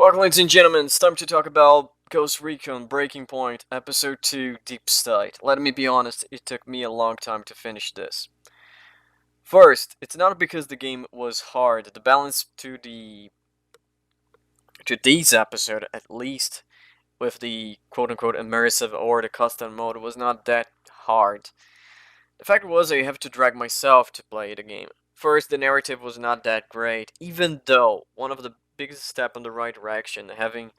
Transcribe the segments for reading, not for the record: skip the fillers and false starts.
Welcome, ladies and gentlemen. It's time to talk about Ghost Recon Breakpoint Episode 2 Deep State. Let me be honest, it took me a long time to finish this. First, it's not because the game was hard. The balance to these episode, at least, with the quote-unquote immersive or the custom mode, was not that hard. The fact was I have to drag myself to play the game. First, the narrative was not that great, even though one of the biggest step in the right direction, having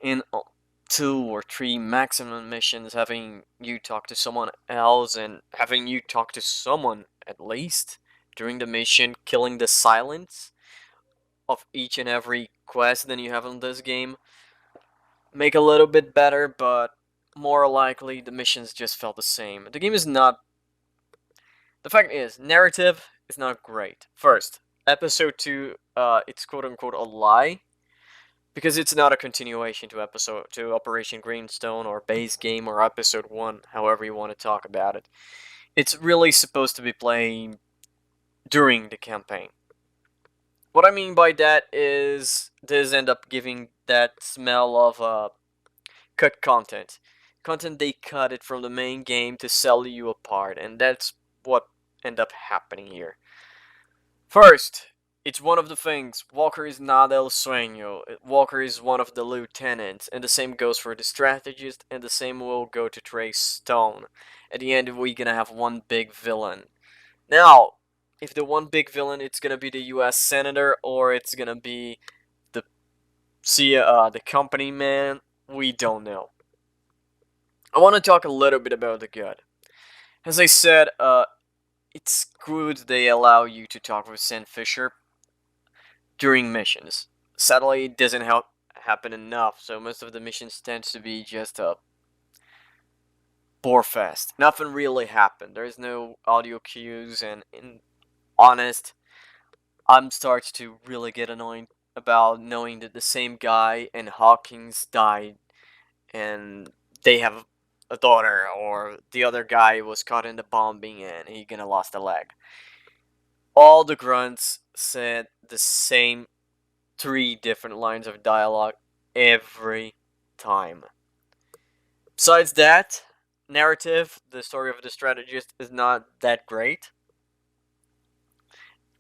in 2 or 3 maximum missions, having you talk to someone else and having you talk to someone at least during the mission, killing the silence of each and every quest than you have in this game, make a little bit better, but more likely the missions just felt the same. The game is not. The fact is, narrative is not great. First, episode 2, it's quote unquote a lie, because it's not a continuation to Operation Greenstone or base game or episode 1, however you want to talk about it. It's really supposed to be playing during the campaign. What I mean by that is this end up giving that smell of cut content. Content they cut it from the main game to sell you a part, and that's what end up happening here. First, it's one of the things. Walker is not El Sueño. Walker is one of the lieutenants, and the same goes for the strategist, and the same will go to Trey Stone. At the end, we're gonna have one big villain. Now, if the one big villain, it's gonna be the U.S. Senator, or it's gonna be the the company man, we don't know. I want to talk a little bit about the good. As I said, it's good they allow you to talk with Sam Fisher during missions. Sadly, it doesn't happen enough, so most of the missions tend to be just a bore fest. Nothing really happened. There's no audio cues, and honest, I'm starting to really get annoyed about knowing that the same guy and Hawkins died, and they have a daughter, or the other guy was caught in the bombing and he gonna lost a leg. All the grunts said the same 3 different lines of dialogue every time. Besides that, narrative, the story of the strategist is not that great.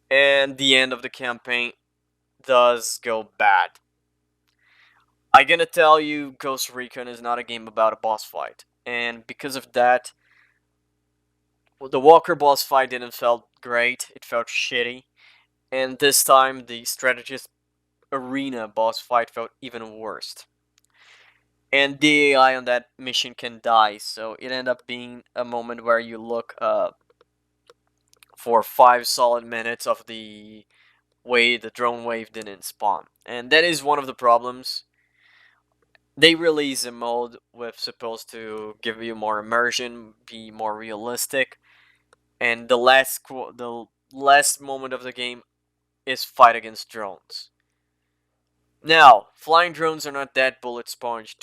And the end of the campaign does go bad. I'm gonna tell you, Ghost Recon is not a game about a boss fight. And because of that, the Walker boss fight didn't feel great, it felt shitty. And this time, the strategist arena boss fight felt even worse. And the AI on that mission can die, so it ended up being a moment where you look for 5 solid minutes of the way the drone wave didn't spawn. And that is one of the problems. They release a mode with supposed to give you more immersion, be more realistic, and the last moment of the game is fight against drones. Now, flying drones are not that bullet sponge.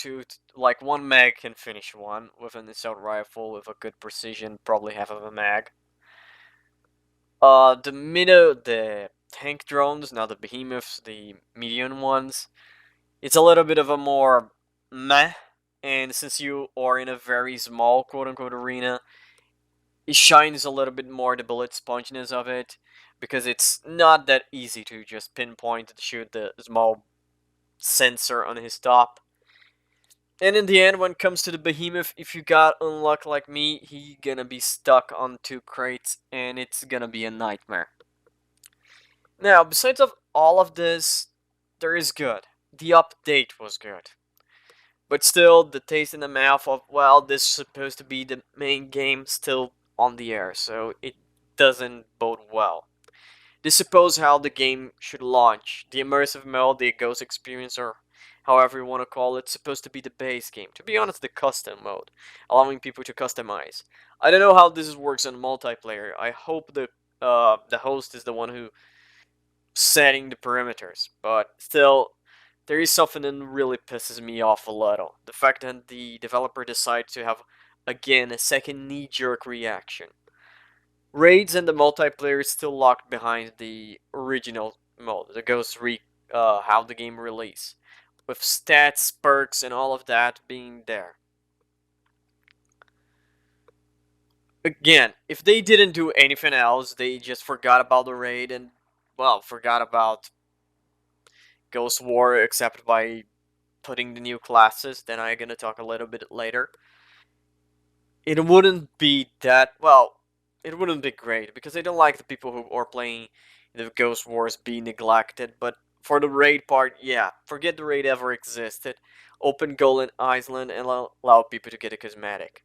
Like 1 mag can finish one with an assault rifle with a good precision, probably half of a mag. The tank drones, now the behemoths, the medium ones, it's a little bit of a more meh. And since you are in a very small quote-unquote arena, it shines a little bit more the bullet sponginess of it, because it's not that easy to just pinpoint and shoot the small sensor on his top. And in the end, when it comes to the behemoth, if you got unluck like me, he gonna be stuck on 2 crates, and it's gonna be a nightmare. Now, besides of all of this, there is good. The update was good. But still, the taste in the mouth of, well, this is supposed to be the main game, still on the air, so it doesn't bode well. This suppose how the game should launch. The immersive mode, the ghost experience, or however you want to call it, supposed to be the base game. To be honest, the custom mode, allowing people to customize. I don't know how this works on multiplayer. I hope the host is the one who setting the perimeters, but still, there is something that really pisses me off a little. The fact that the developer decided to have, again, a second knee-jerk reaction. Raids and the multiplayer is still locked behind the original mode, the Ghost how the game release. with stats, perks, and all of that being there. Again, if they didn't do anything else, they just forgot about the raid and, well, forgot about Ghost War except by putting the new classes, then I'm gonna talk a little bit later. It wouldn't be that, well, it wouldn't be great, because I don't like the people who are playing the Ghost Wars be neglected, but for the raid part, yeah, forget the raid ever existed. Open Golden Island and allow people to get a cosmetic.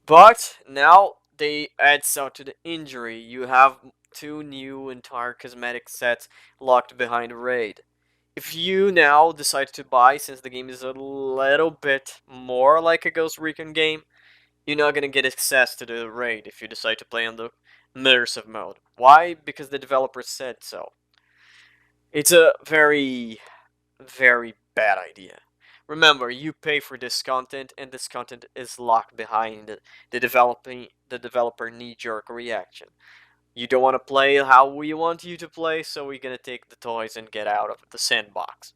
But now they add so to the injury. You have two new entire cosmetic sets locked behind a raid. If you now decide to buy, since the game is a little bit more like a Ghost Recon game, you're not gonna get access to the raid if you decide to play on the immersive mode. Why? Because the developers said so. It's a very, very bad idea. Remember, you pay for this content, and this content is locked behind the developer knee-jerk reaction. You don't want to play how we want you to play, so we're gonna take the toys and get out of the sandbox.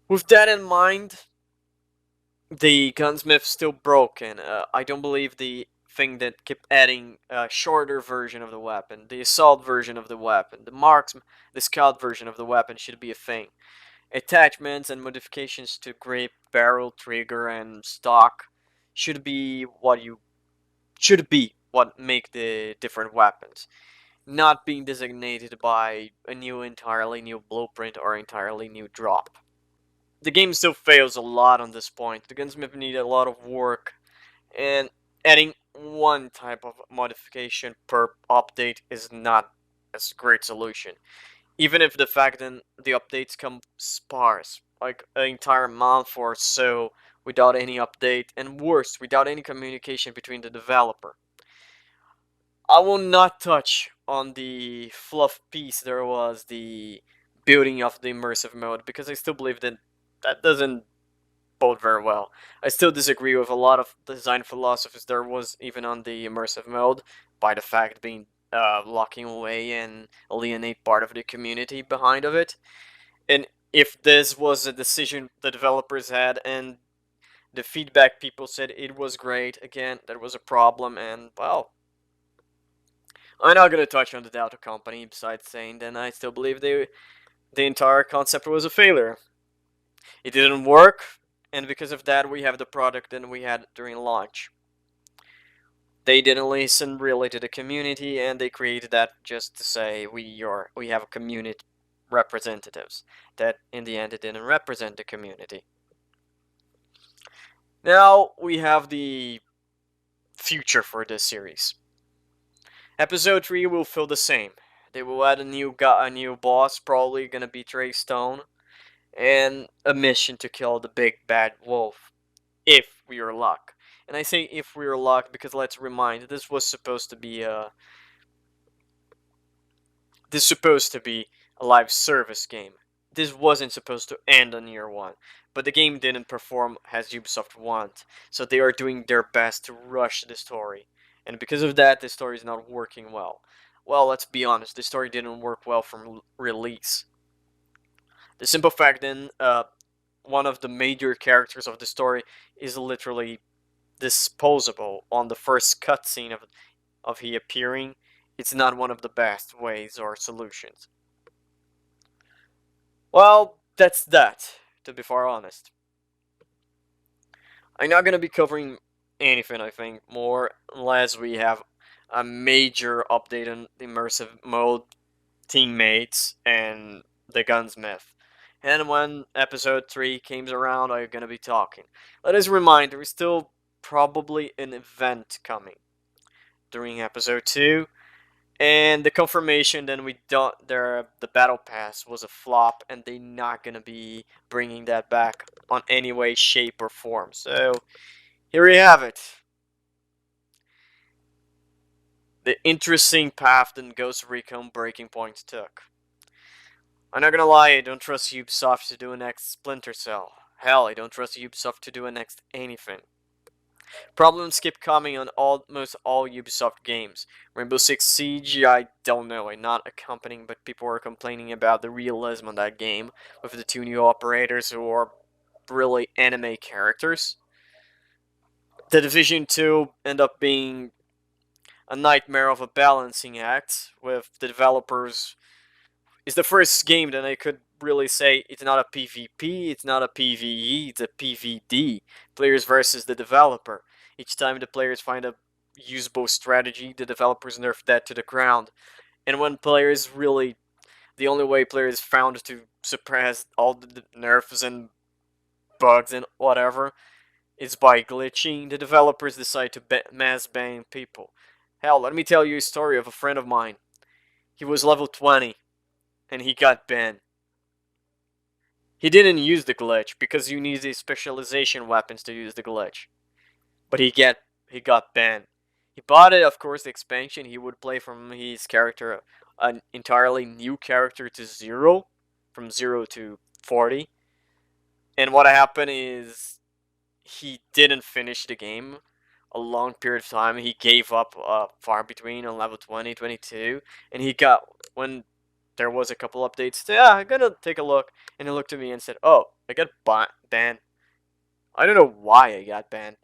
With that in mind, the gunsmith's still broken. I don't believe the thing that kept adding a shorter version of the weapon, the assault version of the weapon, the scout version of the weapon should be a thing. Attachments and modifications to grip, barrel, trigger, and stock should be what make the different weapons, not being designated by a entirely new blueprint or entirely new drop. The game still fails a lot on this point. The gunsmith need a lot of work, and adding one type of modification per update is not a great solution. Even if the fact that the updates come sparse, like an entire month or so without any update, and worse, without any communication between the developer. I will not touch on the fluff piece there was, the building of the immersive mode, because I still believe that that doesn't bode very well. I still disagree with a lot of design philosophies there was even on the immersive mode, by the fact being locking away and alienate part of the community behind of it. And if this was a decision the developers had and the feedback people said it was great, again, that was a problem, and well, I'm not gonna touch on the Delta company besides saying that I still believe the entire concept was a failure. It didn't work, and because of that, we have the product that we had during launch. They didn't listen really to the community, and they created that just to say we have a community representatives. That in the end, it didn't represent the community. Now we have the future for this series. Episode 3 will feel the same. They will add a new boss, probably gonna be Trey Stone, and a mission to kill the big bad wolf, if we are luck. And I say if we are luck because let's remind, this supposed to be a live service game. This wasn't supposed to end on year one, but the game didn't perform as Ubisoft want, so they are doing their best to rush the story. And because of that, the story is not working well. Well, let's be honest, the story didn't work well from release. The simple fact then, one of the major characters of the story is literally disposable on the first cutscene of he appearing. It's not one of the best ways or solutions. Well, that's that, to be far honest. I'm not gonna be covering anything, I think, more unless we have a major update on the immersive mode, teammates, and the gunsmith. And when episode 3 comes around, I'm gonna be talking. Let us remind, there is still probably an event coming during episode 2, and the confirmation then we don't the battle pass was a flop, and they're not gonna be bringing that back on any way, shape, or form. So here we have it. The interesting path that Ghost Recon Breakpoint took. I'm not gonna lie, I don't trust Ubisoft to do a next Splinter Cell. Hell, I don't trust Ubisoft to do a next anything. Problems keep coming on almost all Ubisoft games. Rainbow Six Siege, I don't know, I'm not accompanying, but people are complaining about the realism on that game with the two new operators who are really anime characters. The Division 2 end up being a nightmare of a balancing act with the developers. It's the first game that I could really say it's not a PvP, it's not a PvE, it's a PvD. Players versus the developer. Each time the players find a usable strategy, the developers nerf that to the ground. And when players really, the only way players found to suppress all the nerfs and bugs and whatever is by glitching, the developers decide to mass ban people. Hell, let me tell you a story of a friend of mine. He was level 20 and he got banned. He didn't use the glitch because you need the specialization weapons to use the glitch. But he got banned. He bought it, of course, the expansion. He would play from his character an entirely new character to 0, from 0 to 40. And what happened is he didn't finish the game a long period of time. He gave up far between on level 20, 22, and he got, when there was a couple updates, yeah, I'm gonna take a look, and he looked at me and said, oh, I got banned. I don't know why I got banned.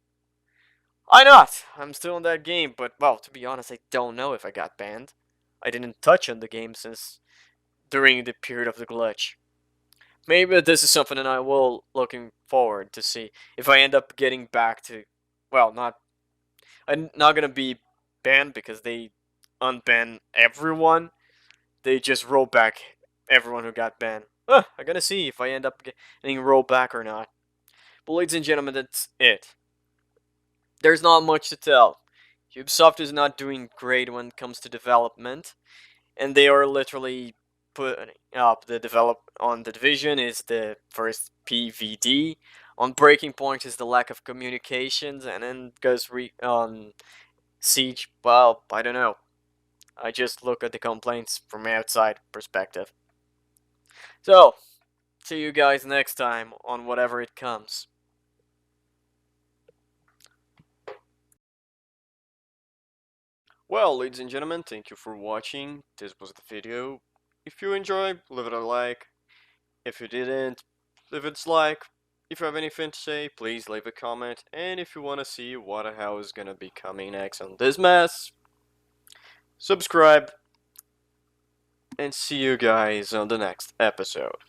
Why not? I'm still in that game, but, well, to be honest, I don't know if I got banned. I didn't touch on the game since during the period of the glitch. Maybe this is something that I will looking forward to see if I end up getting back to, well, I'm not gonna be banned because they unban everyone. They just roll back everyone who got banned. I'm gonna see if I end up getting rolled back or not. But ladies and gentlemen, that's it. There's not much to tell. Ubisoft is not doing great when it comes to development, and they are literally putting up the develop on the Division is the first PvD. On Breaking Point is the lack of communications, and then goes on Siege. Well, I don't know. I just look at the complaints from outside perspective. So, see you guys next time on whatever it comes. Well, ladies and gentlemen, thank you for watching. This was the video. If you enjoyed, leave it a like. If you didn't, leave it a dislike. If you have anything to say, please leave a comment. And if you want to see what the hell is gonna be coming next on this mess, subscribe. And see you guys on the next episode.